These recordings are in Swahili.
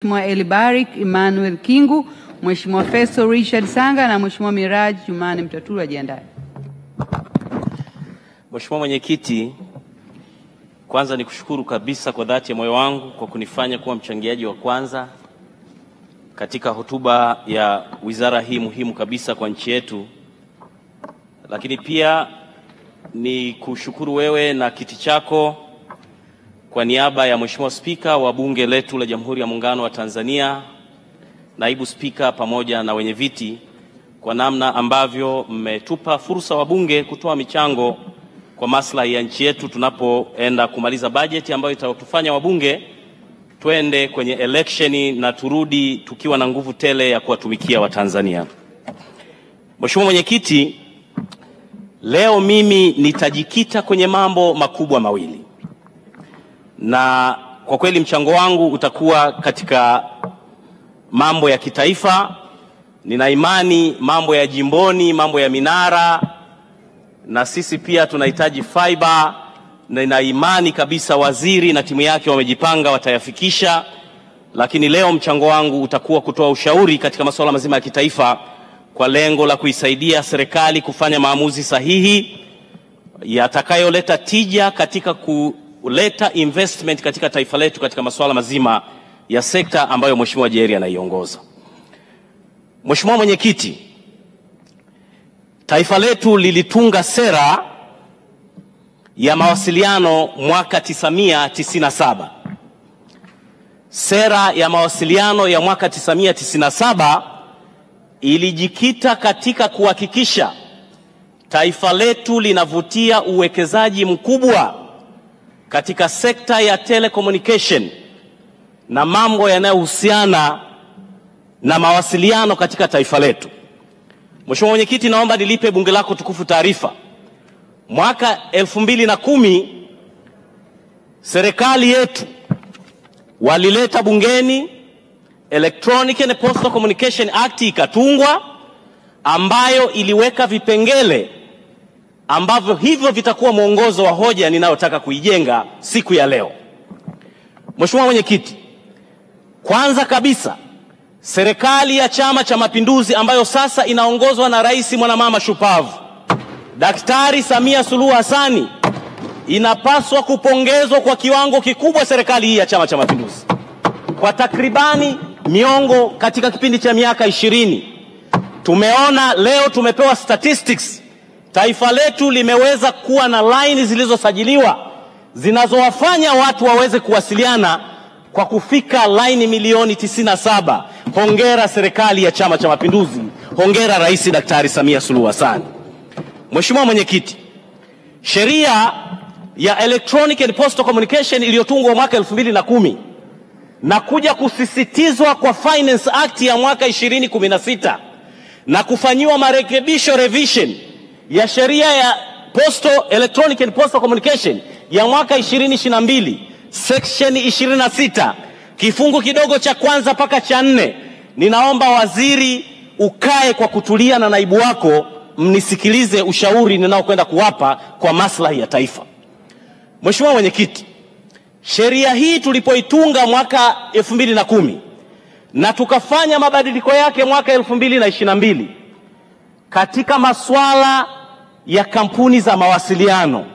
Mheshimiwa Elibarik Emmanuel Kingu, Mheshimiwa Festo Richard Sanga na Mheshimiwa Miraj Jumane Mtaturu ajiandae. Mheshimiwa Mwenyekiti, kwanza nikushukuru kabisa kwa dhati ya moyo wangu kwa kunifanya kuwa mchangiaji wa kwanza katika hotuba ya wizara hii muhimu kabisa kwa nchi yetu. Lakini pia ni kushukuru wewe na kiti chako kwa niaba ya Mheshimiwa Spika wa Bunge letu la Jamhuri ya Muungano wa Tanzania, Naibu Spika pamoja na wenye viti kwa namna ambavyo mmetupa fursa wa bunge kutoa michango kwa maslahi ya nchi yetu tunapoenda kumaliza bajeti ambayo itatufanya wabunge twende kwenye election na turudi tukiwa na nguvu tele ya kuwatumikia Watanzania. Mheshimiwa Mwenyekiti, leo mimi nitajikita kwenye mambo makubwa mawili. Na kwa kweli mchango wangu utakuwa katika mambo ya kitaifa. Nina imani mambo ya jimboni, mambo ya minara, na sisi pia tunahitaji fiber, na nina imani kabisa waziri na timu yake wamejipanga watayafikisha. Lakini leo mchango wangu utakuwa kutoa ushauri katika masuala mazima ya kitaifa kwa lengo la kuisaidia serikali kufanya maamuzi sahihi yatakayoleta tija katika kuleta investment katika taifa letu katika masuala mazima ya sekta ambayo Mheshimiwa Jerry anaiongoza. Mheshimiwa Mwenyekiti, taifa letu lilitunga sera ya mawasiliano mwaka 1997. Sera ya mawasiliano ya mwaka 1997 ilijikita katika kuhakikisha taifa letu linavutia uwekezaji mkubwa katika sekta ya telecommunication na mambo yanayohusiana na mawasiliano katika taifa letu. Mheshimiwa Mwenyekiti, naomba nilipe bunge lako tukufu taarifa. Mwaka 2010 serikali yetu walileta bungeni Electronic and Postal Communication Act ikatungwa, ambayo iliweka vipengele ambavyo hivyo vitakuwa mwongozo wa hoja ninayotaka kuijenga siku ya leo. Mheshimiwa Mwenyekiti, kwanza kabisa serikali ya Chama cha Mapinduzi ambayo sasa inaongozwa na Rais mwanamama shupavu Daktari Samia Suluhu Hassani inapaswa kupongezwa kwa kiwango kikubwa. Serikali hii ya Chama cha Mapinduzi kwa takribani miongo katika kipindi cha miaka 20 tumeona, leo tumepewa statistics, taifa letu limeweza kuwa na line zilizosajiliwa zinazowafanya watu waweze kuwasiliana kwa kufika line milioni 97. Hongera serikali ya Chama cha Mapinduzi, hongera Rais Daktari Samia Suluhu Hassani. Mheshimiwa Mwenyekiti, sheria ya Electronic and Postal Communication iliyotungwa mwaka 2010 na kuja kusisitizwa kwa Finance Act ya mwaka 2016 na kufanyiwa marekebisho revision ya sheria ya Electronic and Postal Communication ya mwaka 2022 section 26 kifungu kidogo cha kwanza mpaka cha 4. Ninaomba waziri ukae kwa kutulia na naibu wako mnisikilize ushauri ninaokwenda kuwapa kwa maslahi ya taifa. Mheshimiwa Mwenyekiti, sheria hii tulipoitunga mwaka 2010 na tukafanya mabadiliko yake mwaka 2022 katika masuala ya kampuni za mawasiliano,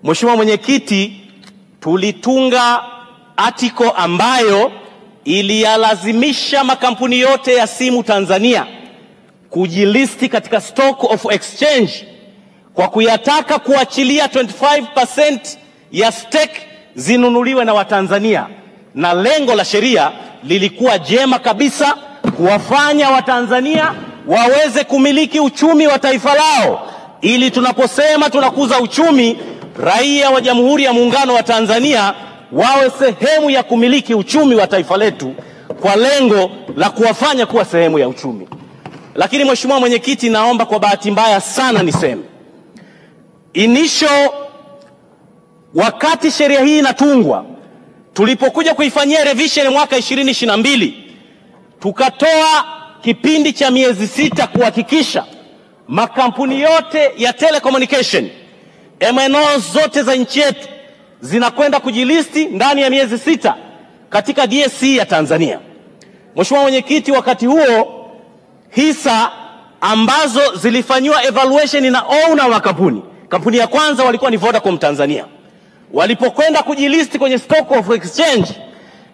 Mheshimiwa Mwenyekiti, tulitunga article ambayo iliyalazimisha makampuni yote ya simu Tanzania kujilisti katika stock of exchange kwa kuyataka kuachilia 25% ya stake zinunuliwe na Watanzania. Na lengo la sheria lilikuwa jema kabisa, kuwafanya Watanzania waweze kumiliki uchumi wa taifa lao, ili tunaposema tunakuza uchumi, raia wa Jamhuri ya Muungano wa Tanzania wawe sehemu ya kumiliki uchumi wa taifa letu kwa lengo la kuwafanya kuwa sehemu ya uchumi. Lakini Mheshimiwa Mwenyekiti, naomba kwa bahati mbaya sana niseme, wakati sheria hii inatungwa, tulipokuja kuifanyia revision mwaka 2022 tukatoa kipindi cha miezi 6 kuhakikisha makampuni yote ya telecommunication, MNOs zote za nchi yetu zinakwenda kujilisti ndani ya miezi 6 katika DSE ya Tanzania. Mheshimiwa Mwenyekiti, wakati huo hisa ambazo zilifanywa evaluation na owner wa kampuni ya kwanza walikuwa ni Vodacom Tanzania. Walipokwenda kujilisti kwenye stock of exchange,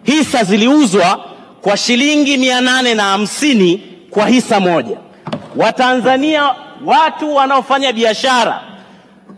hisa ziliuzwa kwa shilingi 850 kwa hisa moja. Watanzania, watu wanaofanya biashara,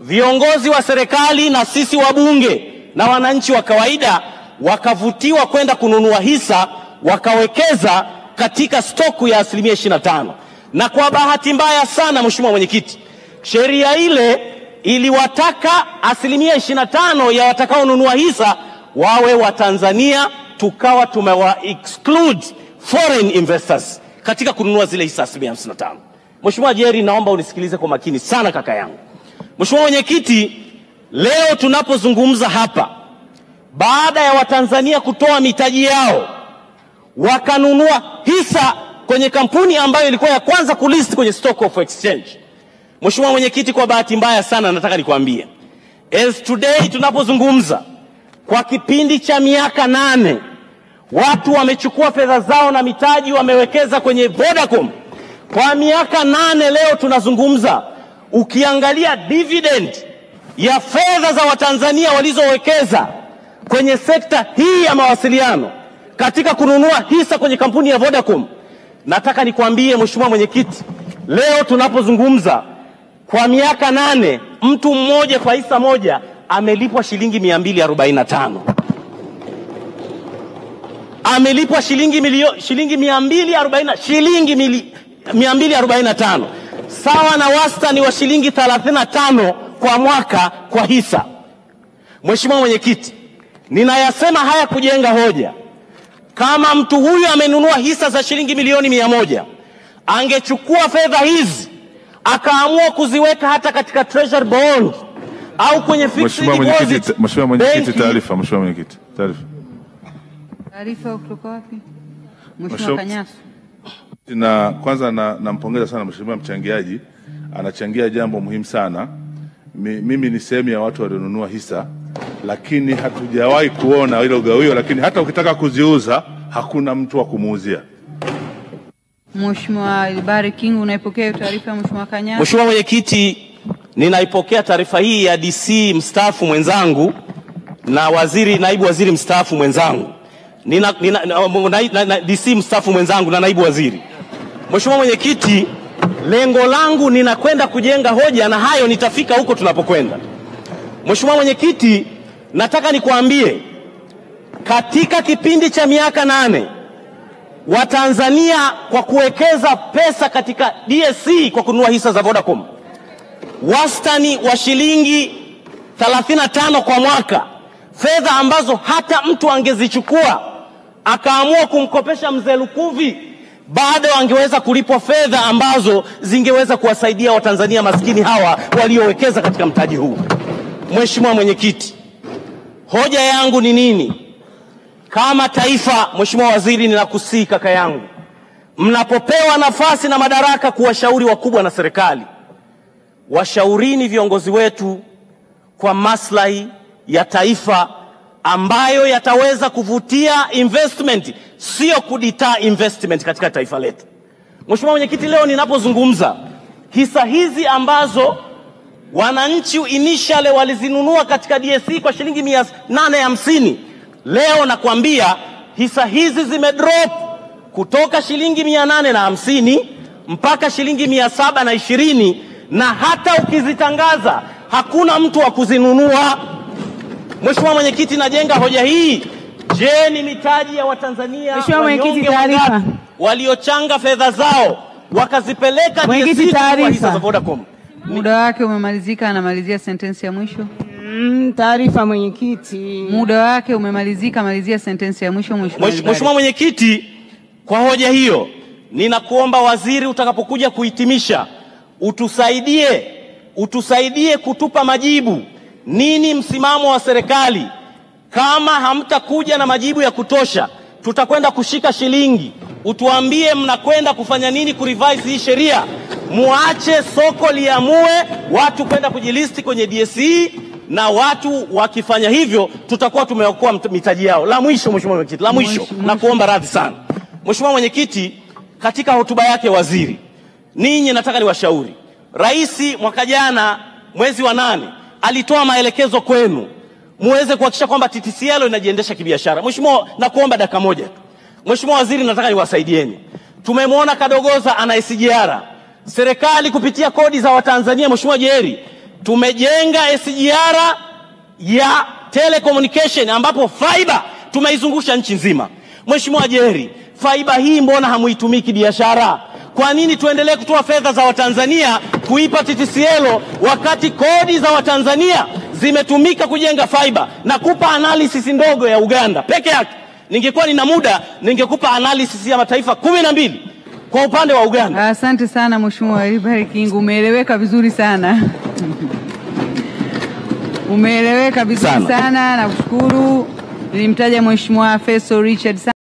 viongozi wa serikali na sisi wabunge na wananchi wa kawaida wakavutiwa kwenda kununua hisa, wakawekeza katika stoku ya 25%. Na kwa bahati mbaya sana, Mheshimiwa Mwenyekiti, sheria ile iliwataka 25% ya watakaonunua hisa wawe wa Tanzania, tukawa tumewa exclude foreign investors katika kununua zile hisa 55%. Mheshimiwa Jerry, naomba unisikilize kwa makini sana kaka yangu. Mheshimiwa Mwenyekiti, leo tunapozungumza hapa, baada ya Watanzania kutoa mitaji yao wakanunua hisa kwenye kampuni ambayo ilikuwa ya kwanza kulist kwenye stock of exchange. Mheshimiwa Mwenyekiti, kwa bahati mbaya sana nataka nikwambie, as today tunapozungumza, kwa kipindi cha miaka 8 watu wamechukua fedha zao na mitaji wamewekeza kwenye Vodacom. Kwa miaka 8 leo tunazungumza, ukiangalia dividend ya fedha za Watanzania walizowekeza kwenye sekta hii ya mawasiliano katika kununua hisa kwenye kampuni ya Vodacom, nataka nikwambie Mheshimiwa Mwenyekiti, leo tunapozungumza, kwa miaka 8 mtu mmoja kwa hisa moja amelipwa shilingi 245. Amelipwa shilingi 245, sawa na wastani wa shilingi 35 kwa mwaka kwa hisa. Mheshimiwa Mwenyekiti, ninayasema haya kujenga hoja. Kama mtu huyu amenunua hisa za shilingi milioni 100, angechukua fedha hizi akaamua kuziweka hata katika treasury bond au kwenye fixed deposit. Mheshimiwa Mwenyekiti, taarifa. Mheshimiwa Mwenyekiti, taarifa. Taarifa kutoka wapi? Mheshimiwa Kanyasu. Na kwanza nampongeza sana Mheshimiwa mchangiaji, anachangia jambo muhimu sana. Mimi ni sehemu ya watu walionunua hisa, lakini hatujawahi kuona ile ugawio, lakini hata ukitaka kuziuza hakuna mtu wa kumuuzia. Mheshimiwa Ilbari Kingu, unaipokea taarifa ya Mheshimiwa Kanyasu? Mheshimiwa Mwenyekiti, ninaipokea taarifa hii ya DC mstaafu mwenzangu na naibu waziri mstaafu mwenzangu. DC mstaafu mwenzangu na naibu waziri. Mheshimiwa Mwenyekiti, lengo langu ninakwenda kujenga hoja, na hayo nitafika huko tunapokwenda. Mheshimiwa Mwenyekiti, nataka nikuambie, katika kipindi cha miaka 8 Watanzania kwa kuwekeza pesa katika DSE kwa kununua hisa za Vodacom, wastani wa shilingi 35 kwa mwaka, fedha ambazo hata mtu angezichukua akaamua kumkopesha mzee Lukuvi, bado angeweza kulipwa fedha ambazo zingeweza kuwasaidia Watanzania maskini hawa waliowekeza katika mtaji huu. Mheshimiwa Mwenyekiti, hoja yangu ni nini? Kama taifa, Mheshimiwa Waziri, ninakusihi kaka yangu, mnapopewa nafasi na madaraka kuwashauri wakubwa na serikali, washaurini viongozi wetu kwa maslahi ya taifa ambayo yataweza kuvutia investment, sio kudita investment katika taifa letu. Mheshimiwa Mwenyekiti, leo ninapozungumza, hisa hizi ambazo wananchi initially walizinunua katika DSE kwa shilingi 850, leo nakwambia hisa hizi zimedrop kutoka shilingi 850 mpaka shilingi 720, na hata ukizitangaza hakuna mtu wa kuzinunua. Mheshimiwa Mwenyekiti, najenga hoja hii. Je, ni mitaji ya Watanzania waliochanga fedha zao wakazipeleka DSE kwa hisa za Vodacom? Muda wake umemalizika, anamalizia sentensi ya mwisho. Taarifa Mwenyekiti. Muda wake umemalizika, malizia sentensi ya mwisho. Mheshimiwa Mwenyekiti, kwa hoja hiyo ninakuomba waziri, utakapokuja kuhitimisha, utusaidie kutupa majibu. Nini msimamo wa serikali? Kama hamtakuja na majibu ya kutosha, tutakwenda kushika shilingi. Utuambie mnakwenda kufanya nini kurevise hii sheria. Muache soko liamue watu kwenda kujilisti kwenye DSE, na watu wakifanya hivyo tutakuwa tumeokoa mitaji yao. La mwisho, Mheshimiwa Mwenyekiti, la mwisho, na kuomba radhi sana Mheshimiwa Mwenyekiti, katika hotuba yake waziri, ninyi nataka niwashauri, Rais mwaka jana mwezi wa 8 alitoa maelekezo kwenu muweze kuhakikisha kwamba TTCL inajiendesha kibiashara. Mheshimiwa, nakuomba dakika moja tu. Mheshimiwa Waziri, nataka niwasaidieni. Tumemwona Kadogoza ana SGR. Serikali kupitia kodi za Watanzania, Mheshimiwa Jeri, tumejenga SGR ya telecommunication ambapo fiber tumeizungusha nchi nzima. Mheshimiwa Jeri, fiber hii mbona hamuitumiki biashara? Kwa nini tuendelee kutoa fedha za Watanzania kuipa TTCL wakati kodi za Watanzania zimetumika kujenga fiber? Na kupa analysis ndogo ya Uganda peke yake. Ningekuwa nina muda ningekupa analysis ya mataifa 12 kwa upande wa Uganda. Asante sana Mheshimiwa Wilbard Kingu, umeeleweka vizuri sana. Umeeleweka vizuri sana, nakushukuru. Nilimtaja Mheshimiwa Festo Richard